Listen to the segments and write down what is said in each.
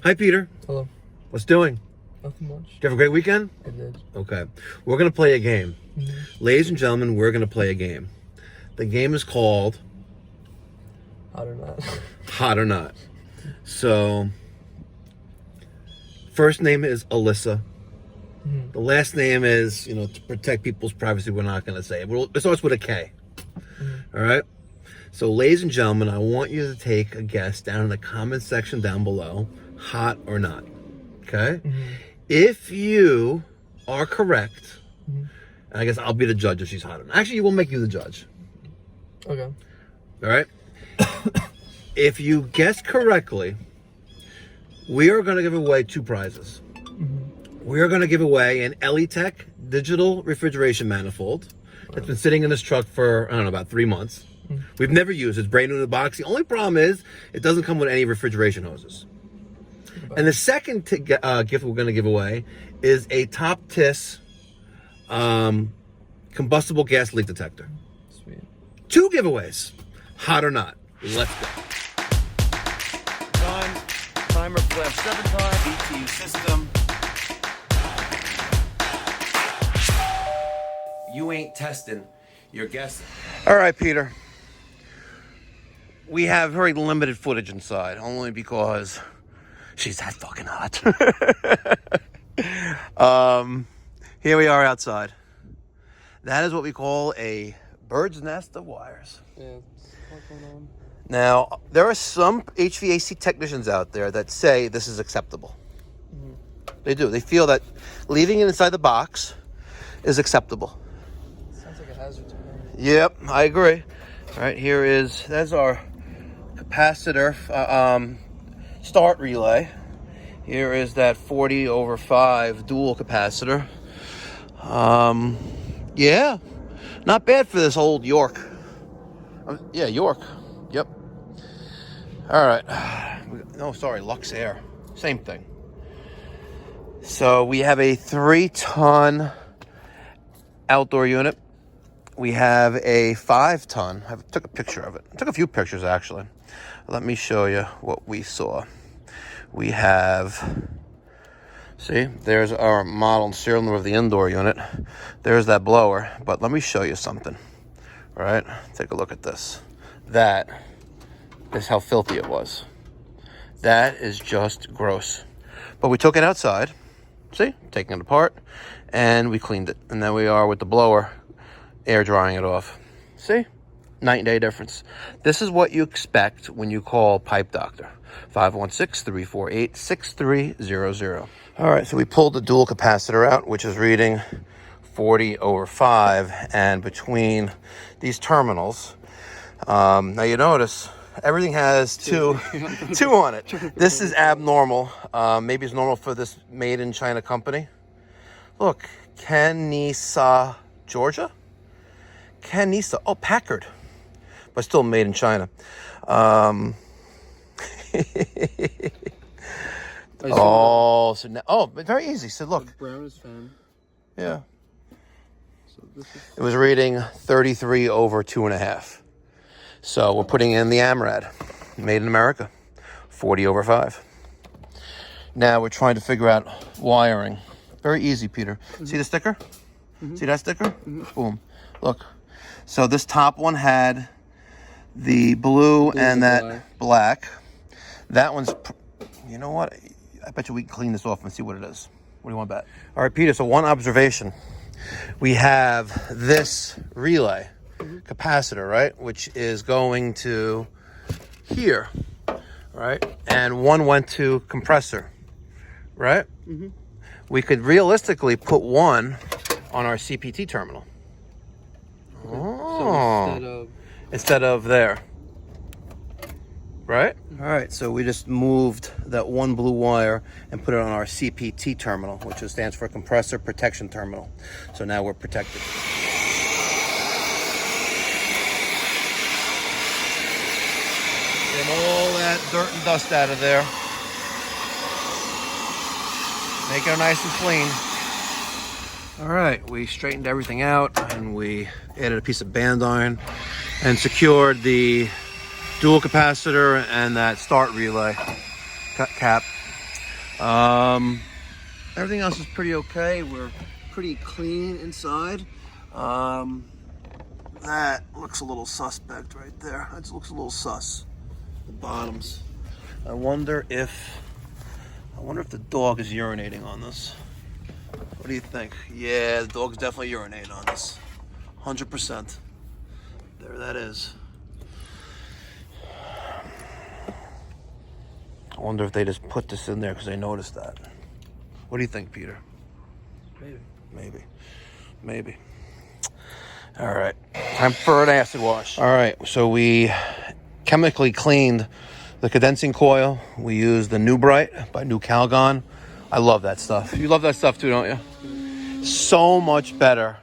Hi, Peter. Hello. What's doing? Nothing much. Did you have a great weekend? I did. Okay. We're going to play a game. Mm-hmm. Ladies and gentlemen, we're going to play a game. The game is called... Hot or not. Hot or Not. So, first name is Alyssa. Mm-hmm. The last name is, to protect people's privacy, we're not going to say it. It starts with a K. Mm-hmm. All right? So, ladies and gentlemen, I want you to take a guess down in the comment section down below. Hot or not. Okay? Mm-hmm. If you are correct, mm-hmm. and I guess I'll be the judge if she's hot or not. Actually, we'll make you the judge. Okay. All right? If you guess correctly, we are going to give away 2 prizes. Mm-hmm. We are going to give away an Elitech digital refrigeration manifold that's been sitting in this truck for, I don't know, about 3 months. Mm-hmm. We've never used it. It's brand new in the box. The only problem is it doesn't come with any refrigeration hoses. And the second gift we're going to give away is a Top TIS combustible gas leak detector. Sweet. 2 giveaways. Hot or not. Let's go. Timer flash 7 times. BTU system. You ain't testing, you're guessing. All right, Peter. We have very limited footage inside, only because she's that fucking hot. Here we are outside. That is what we call a bird's nest of wires. Yeah. What's going on? Now, there are some HVAC technicians out there that say this is acceptable. Mm-hmm. They do. They feel that leaving it inside the box is acceptable. Sounds like a hazard to me. Yep, I agree. All right, that's our capacitor start relay. Here is that 40/5 dual capacitor. Yeah, not bad for this old York. Yeah, York. Yep. All right. No, sorry, Luxaire. Same thing. So we have a 3-ton outdoor unit. We have a 5-ton. I took a picture of it. I took a few pictures, actually. Let me show you what we saw. We have... See, there's our model and serial number of the indoor unit. There's that blower. But let me show you something. All right? Take a look at this. That is how filthy it was. That is just gross. But we took it outside. See? Taking it apart. And we cleaned it. And then we are with the blower, air drying it off. See? Night and day difference. This is what you expect when you call Pipe Doctor. 516-348-6300. All right, so we pulled the dual capacitor out, which is reading 40/5. And between these terminals, now you notice everything has two on it. This is abnormal. Maybe it's normal for this made in China company. Look, Kenisa, Georgia? Kenisa, oh, Packard, but still made in China. But very easy. So look. The brown is fan. Yeah. So this is... It was reading 33/2.5. So we're putting in the AmRad, made in America, 40/5. Now we're trying to figure out wiring. Very easy, Peter. Mm-hmm. See the sticker? Mm-hmm. See that sticker? Mm-hmm. Boom. Look. So this top one had the blue and that black. That one's, you know what? I bet you we can clean this off and see what it is. What do you want to bet? All right, Peter, so one observation. We have this relay capacitor, right? Which is going to here, right? And one went to compressor, right? Mm-hmm. We could realistically put one on our CPT terminal. Okay. Oh. So instead of there. Right? All right, so we just moved that one blue wire and put it on our CPT terminal, which stands for Compressor Protection Terminal. So now we're protected. Get all that dirt and dust out of there. Make it nice and clean. All right, we straightened everything out and we added a piece of band iron and secured the dual capacitor and that start relay cap. Everything else is pretty okay. We're pretty clean inside. That looks a little suspect right there. That looks a little sus. The bottoms. I wonder if the dog is urinating on this. What do you think? Yeah, the dog's definitely urinating on this. 100%. There that is. I wonder if they just put this in there because they noticed that. What do you think, Peter? Maybe. All right, time for an acid wash. All right, so we chemically cleaned the condensing coil. We used the New Bright by New Calgon. I love that stuff. You love that stuff too, don't you? So much better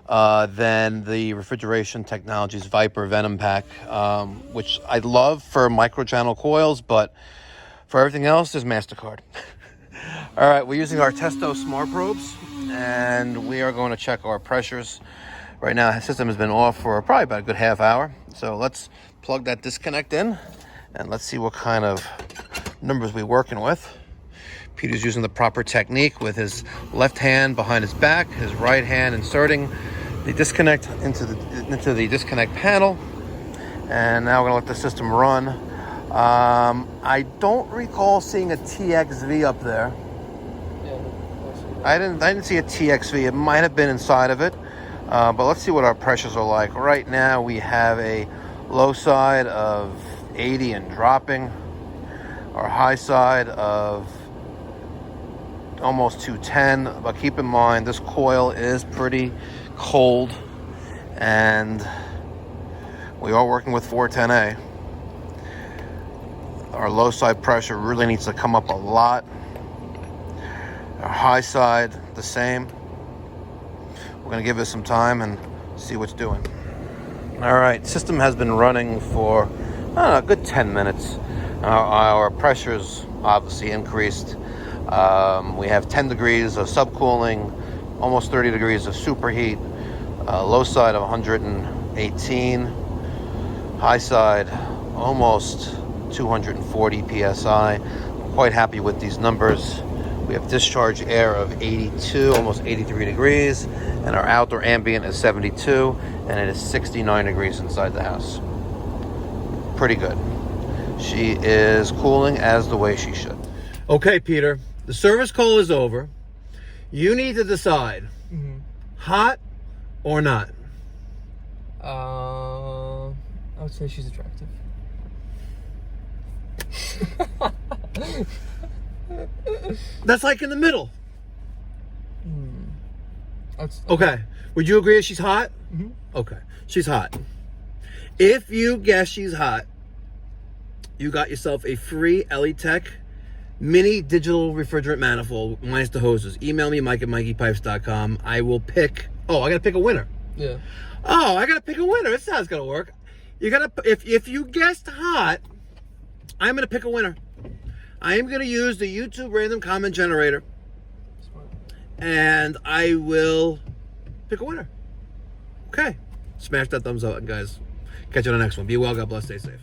than the Refrigeration Technologies Viper Venom Pack, which I love for microchannel coils, but for everything else is MasterCard. All right, we're using our Testo Smart Probes, and we are going to check our pressures. Right now, the system has been off for probably about a good half hour. So let's plug that disconnect in, and let's see what kind of numbers we're working with. Peter's using the proper technique with his left hand behind his back, his right hand inserting the disconnect into the disconnect panel. And now we're gonna let the system run. I don't recall seeing a TXV up there. I didn't see a TXV. It might have been inside of it. But let's see what our pressures are like. Right now we have a low side of 80 and dropping. Our high side of almost 210. But keep in mind, this coil is pretty cold. And we are working with 410A. Our low side pressure really needs to come up a lot. Our high side, the same. We're gonna give it some time and see what's doing. All right, system has been running for a good 10 minutes. Our pressure's obviously increased. We have 10 degrees of subcooling, almost 30 degrees of superheat, low side of 118, high side almost 240 psi. I'm quite happy with these numbers. We have discharge air of 82, almost 83 degrees, and our outdoor ambient is 72, and it is 69 degrees inside the house. Pretty good. She is cooling as the way she should. Okay, Peter, the service call is over. You need to decide, hot or not? I would say she's attractive. That's like in the middle. Okay. Would you agree that she's hot? Okay. She's hot. If you guess she's hot, you got yourself a free Elitech mini digital refrigerant manifold minus the hoses. Email me, Mike at MikeyPipes.com. I will pick. Oh, I got to pick a winner. Yeah. Oh, I got to pick a winner. This is how it's going to work. You got to, if you guessed hot, I'm going to pick a winner. I am going to use the YouTube random comment generator. Smart. And I will pick a winner. Okay. Smash that thumbs up, guys. Catch you on the next one. Be well, God bless, stay safe.